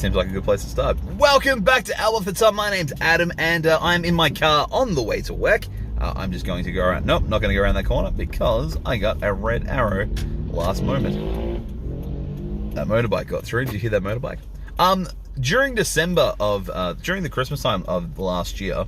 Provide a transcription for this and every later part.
seems like a good place to start. Welcome back to Alot for Time. My name's Adam, and I'm in my car on the way to work. I'm just going to go around. Nope, not going to go around that corner because I got a red arrow last moment. That motorbike got through. Did you hear that motorbike? During during the Christmas time of last year,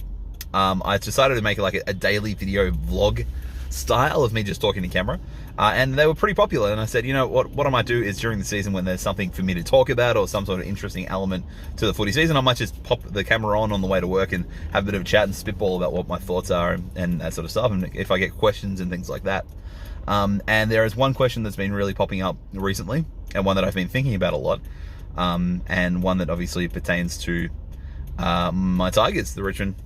I decided to make like a daily video vlog style of me just talking to camera. And they were pretty popular, and I said, you know, what I might do is during the season when there's something for me to talk about or some sort of interesting element to the footy season, I might just pop the camera on the way to work and have a bit of a chat and spitball about what my thoughts are and that sort of stuff, and if I get questions and things like that. And there is one question that's been really popping up recently, and one that I've been thinking about a lot, and one that obviously pertains to my Tigers, the Richmond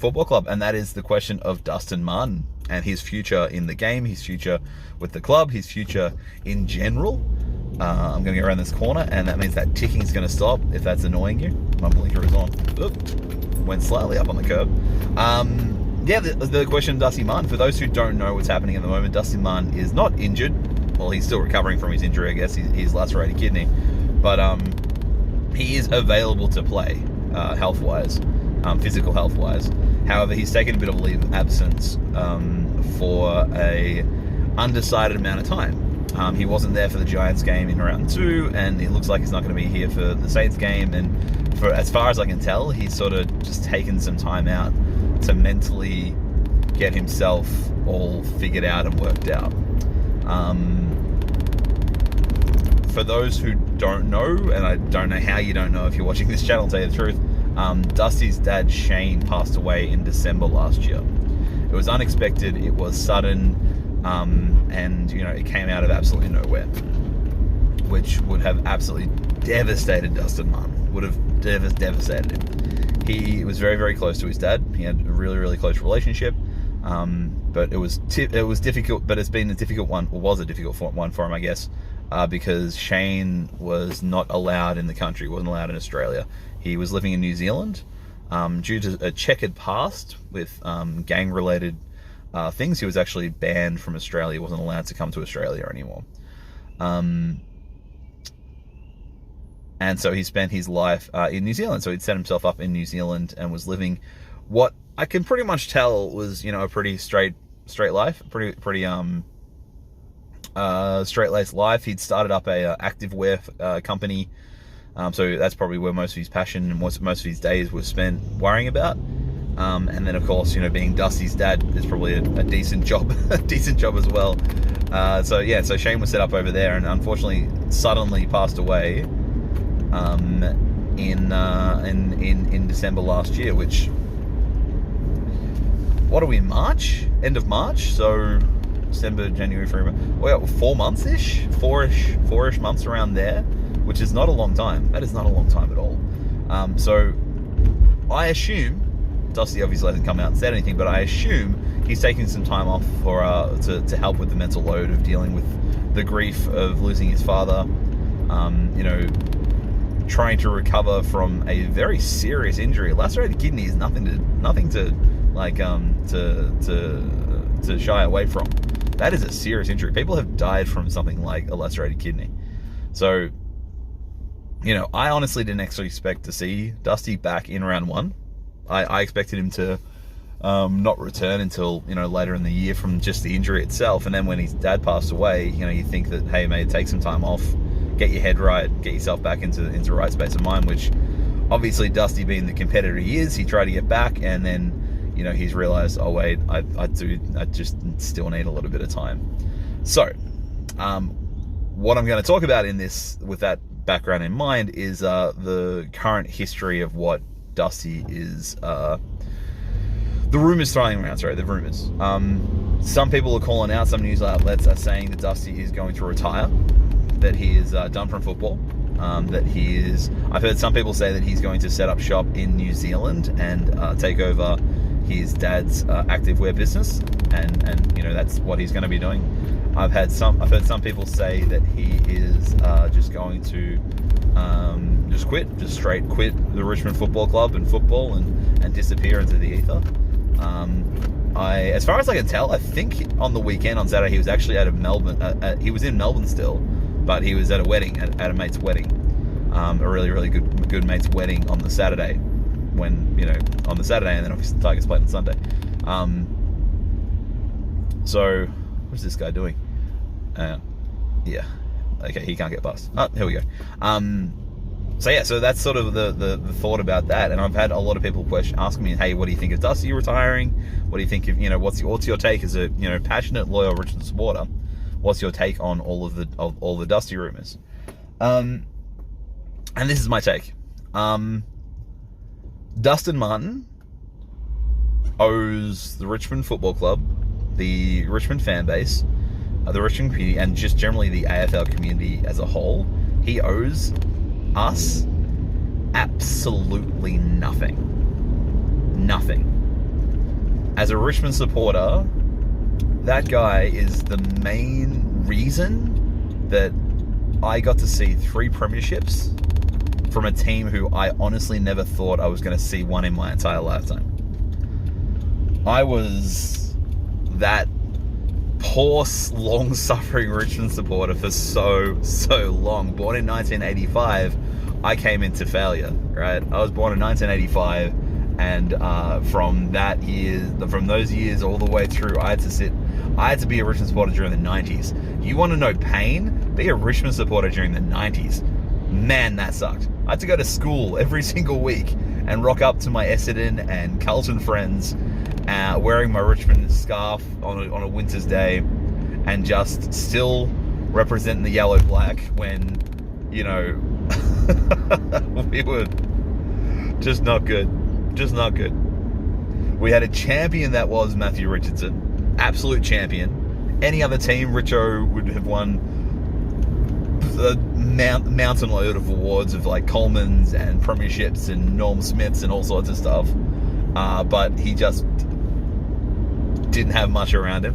Football Club, and that is the question of Dustin Martin and his future in the game, his future with the club, his future in general. I'm going to go around this corner, and that means that ticking is going to stop if that's annoying you. My blinker is on. Oop, went slightly up on the curb. Yeah, the question of Dusty Martin. For those who don't know what's happening at the moment, Dusty Martin is not injured. Well, he's still recovering from his injury, I guess. His lacerated kidney. But he is available to play health-wise. Physical health-wise. However, he's taken a bit of a leave of absence for a undecided amount of time. He wasn't there for the Giants game in round 2, and it looks like he's not going to be here for the Saints game. And for as far as I can tell, he's sort of just taken some time out to mentally get himself all figured out and worked out. For those who don't know, and I don't know how you don't know if you're watching this channel, to tell you the truth, Dusty's dad Shane passed away in December last year. It was unexpected, it was sudden, and you know, it came out of absolutely nowhere, which would have absolutely devastated Dustin Martin. Would have devastated him. He was very, very close to his dad. He had a really, really close relationship, but it was difficult. But it's been a difficult one, or was a difficult one for him, I guess, because Shane was not allowed in the country, wasn't allowed in Australia. He was living in New Zealand due to a checkered past with gang-related things. He was actually banned from Australia, wasn't allowed to come to Australia anymore. And so he spent his life in New Zealand. So he'd set himself up in New Zealand and was living what I can pretty much tell was, you know, a pretty straight life, pretty straight-laced life. He'd started up a activewear company. So that's probably where most of his passion and most of his days were spent worrying about. And then, of course, you know, being Dusty's dad is probably a decent job, as well. So Shane was set up over there, and unfortunately, suddenly passed away in December last year. Which, what are we in March? End of March. So December, January, February. Well, 4 months-ish, four-ish months around there. Which is not a long time. That is not a long time at all. So I assume, Dusty obviously hasn't come out and said anything, but I assume he's taking some time off for to help with the mental load of dealing with the grief of losing his father. You know, trying to recover from a very serious injury. A lacerated kidney is nothing to like to shy away from. That is a serious injury. People have died from something like a lacerated kidney. So, you know, I honestly didn't actually expect to see Dusty back in round 1. I expected him to not return until, you know, later in the year from just the injury itself. And then when his dad passed away, you know, you think that, hey, mate, take some time off, get your head right, get yourself back into the right space of mind, which obviously Dusty being the competitor he is, he tried to get back, and then, you know, he's realized, oh, wait, I just still need a little bit of time. So, what I'm going to talk about in this, with that background in mind, is the current history of what Dusty is, the rumors throwing around, the rumors. Some people are calling out, some news outlets are saying that Dusty is going to retire, that he is done from football, that he is, I've heard some people say that he's going to set up shop in New Zealand and take over his dad's activewear business, and you know, that's what he's going to be doing. I've heard some people say that he is just going to just straight quit the Richmond Football Club and football and disappear into the ether. As far as I can tell, I think on the weekend on Saturday he was actually out of Melbourne. He was in Melbourne still, but he was at a wedding, at a mate's wedding. a really, really good mate's wedding on the Saturday, and then obviously the Tigers played on Sunday. So what's this guy doing? Yeah, okay, he can't get past. Oh, here we go. So that's sort of the thought about that. And I've had a lot of people asking me, hey, what do you think of Dusty retiring? What do you think of, what's your take as a, passionate, loyal Richmond supporter? What's your take on all the Dusty rumors? And this is my take. Dustin Martin owes the Richmond Football Club, the Richmond fan base, the Richmond community, and just generally the AFL community as a whole, he owes us absolutely nothing. Nothing. As a Richmond supporter, that guy is the main reason that I got to see 3 premierships from a team who I honestly never thought I was going to see one in my entire lifetime. I was that poor, long-suffering Richmond supporter for so long. Born in 1985, I came into failure, right? I was born in 1985, and from those years all the way through, I had to be a Richmond supporter during the 90s. You want to know pain? Be a Richmond supporter during the 90s. Man, that sucked. I had to go to school every single week and rock up to my Essendon and Carlton friends wearing my Richmond scarf on a winter's day, and just still representing the yellow black when, we were just not good. We had a champion that was Matthew Richardson, absolute champion. Any other team, Richo would have won the mountain load of awards of like Coleman's and premierships and Norm Smiths and all sorts of stuff, but he just didn't have much around him.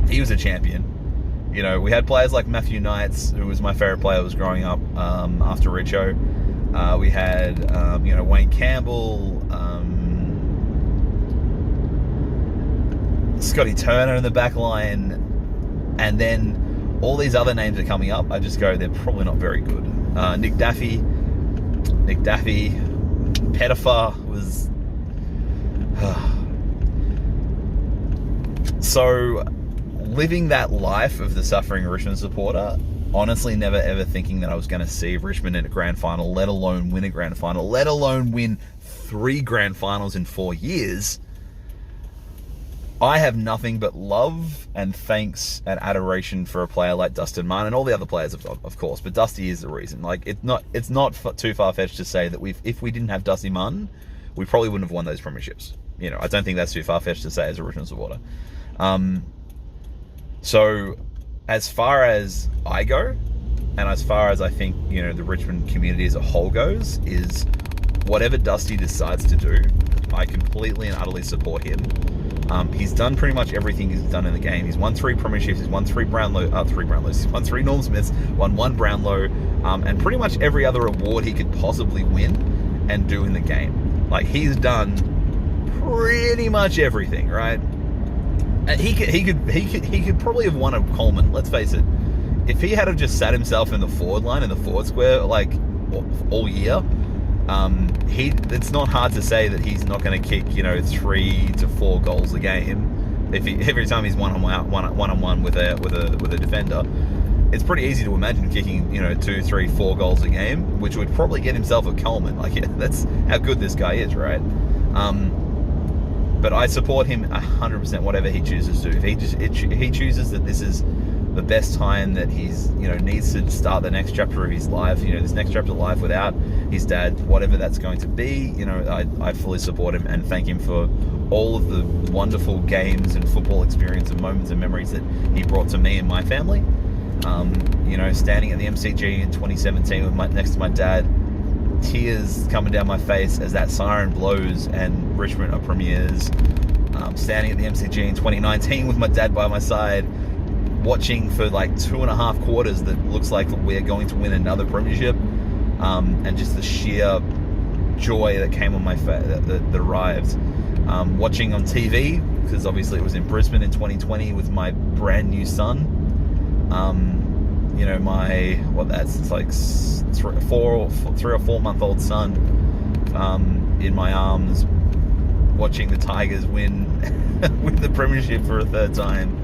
He was a champion. We had players like Matthew Knights, who was my favourite player, was growing up after Richo. We had Wayne Campbell, Scotty Turner in the back line, and then all these other names are coming up. I just go, they're probably not very good. Nick Daffy, Pettifer was... So, living that life of the suffering Richmond supporter, honestly never ever thinking that I was going to see Richmond in a grand final, let alone win a grand final, let alone win 3 grand finals in 4 years, I have nothing but love and thanks and adoration for a player like Dustin Martin and all the other players, of course. But Dusty is the reason. Like, it's not too far-fetched to say that if we didn't have Dusty Martin, we probably wouldn't have won those premierships. I don't think that's too far-fetched to say as a Richmond supporter. So, as far as I go, and as far as I think, the Richmond community as a whole goes, is whatever Dusty decides to do, I completely and utterly support him. He's done pretty much everything he's done in the game. He's won 3 premierships, he's won 3 Brownlows, he's won 3 Norm Smiths, won 1 Brownlow, and pretty much every other award he could possibly win and do in the game. Like, he's done pretty much everything, right? And he could probably have won a Coleman, let's face it. If he had have just sat himself in the forward line, in the forward square, like, all year, it's not hard to say that he's not going to kick 3 to 4 goals a game every time he's one-on-one with a defender. It's pretty easy to imagine kicking 2, 3, 4 goals a game, which would probably get himself a Coleman. Like, that's how good this guy is, right? But I support him 100% whatever he chooses to. If he chooses that this is the best time that he's needs to start the next chapter of his life, this next chapter of life without his dad, whatever that's going to be, I fully support him and thank him for all of the wonderful games and football experience and moments and memories that he brought to me and my family. Standing at the MCG in 2017 next to my dad, tears coming down my face as that siren blows and Richmond are premiers. Standing at the MCG in 2019 with my dad by my side, watching for like 2.5 quarters that looks like we're going to win another premiership, and just the sheer joy that came on my face that arrived. Watching on TV, because obviously it was in Brisbane in 2020 with my brand new son. you know, it's like 3 or 4 month old son in my arms, watching the Tigers win the premiership for a third time.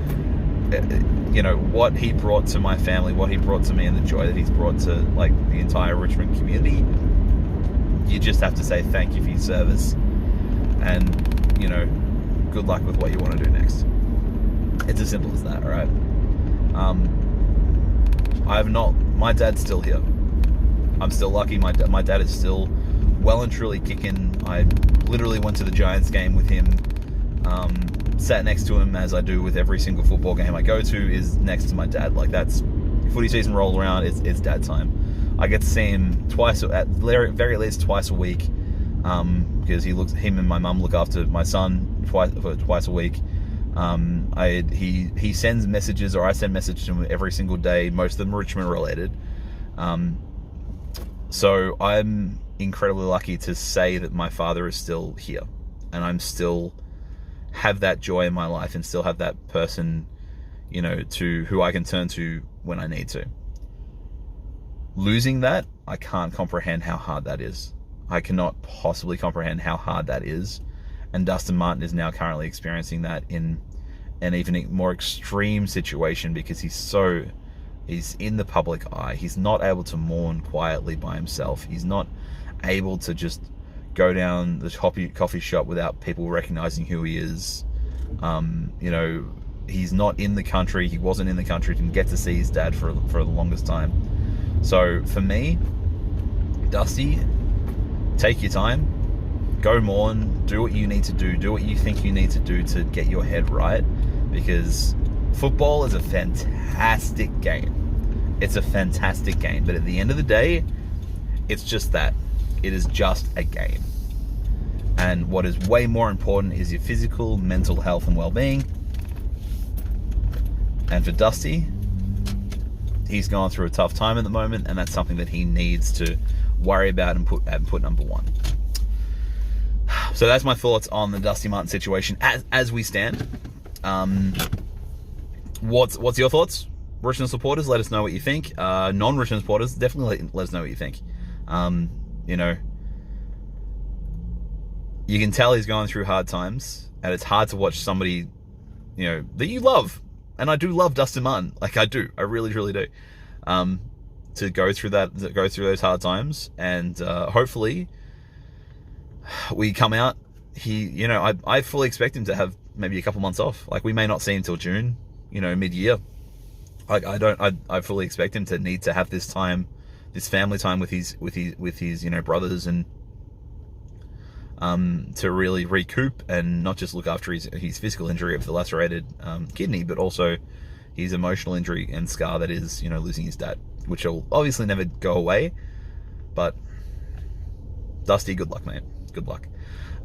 You know, what he brought to my family, what he brought to me, and the joy that he's brought to like the entire Richmond community. You just have to say thank you for your service, and you know, good luck with what you want to do next. It's as simple as that, all right? My dad's still here. I'm still lucky. My dad is still well and truly kicking. I literally went to the Giants game with him, sat next to him, as I do with every single football game I go to, is next to my dad. Like, that's, footy season rolls around, it's dad time. I get to see him at very least twice a week, because him and my mum look after my son twice a week. He sends messages, or I send messages to him every single day. Most of them are Richmond related. So I'm incredibly lucky to say that my father is still here, and I'm still have that joy in my life, and still have that person, you know, to who I can turn to when I need to. Losing that, I can't comprehend how hard that is. I cannot possibly comprehend how hard that is. And Dustin Martin is now currently experiencing that in an even more extreme situation, because he's in the public eye. He's not able to mourn quietly by himself. He's not able to just go down the coffee shop without people recognizing who he is. You know, he's not in the country. He wasn't in the country. Didn't get to see his dad for the longest time. So for me, Dusty, take your time. Go mourn, do what you need to do what you think you need to do to get your head right, because football is a fantastic game. It's a fantastic game, but at the end of the day, it's just that. It is just a game. And what is way more important is your physical, mental health and well-being. And for Dusty, he's going through a tough time at the moment, and that's something that he needs to worry about and put number one. So that's my thoughts on the Dusty Martin situation as we stand. What's your thoughts? Richmond supporters, let us know what you think. Non-Richmond supporters, definitely let us know what you think. You know, you can tell he's going through hard times, and it's hard to watch somebody, you know, that you love. And I do love Dustin Martin. Like, I do. I really, really do. To go through those hard times, and hopefully we come out. You know, I fully expect him to have maybe a couple months off. Like, we may not see him till June, you know, mid-year. I fully expect him to need to have this time, this family time with his you know, brothers, and to really recoup and not just look after his physical injury of the lacerated kidney, but also his emotional injury and scar that is, you know, losing his dad, which will obviously never go away. But Dusty, good luck, mate. Good luck.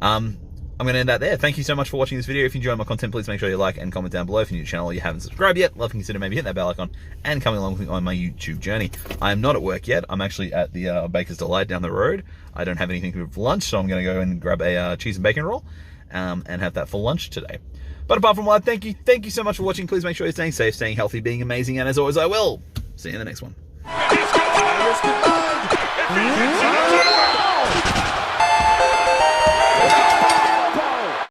I'm going to end that there. Thank you so much for watching this video. If you enjoy my content, please make sure you like and comment down below. If you're new to the channel or you haven't subscribed yet, love to consider maybe hitting that bell icon and coming along with me on my YouTube journey. I am not at work yet. I'm actually at the Baker's Delight down the road. I don't have anything for lunch, so I'm going to go and grab a cheese and bacon roll and have that for lunch today. But apart from that, thank you so much for watching. Please make sure you're staying safe, staying healthy, being amazing, and as always, I will see you in the next one.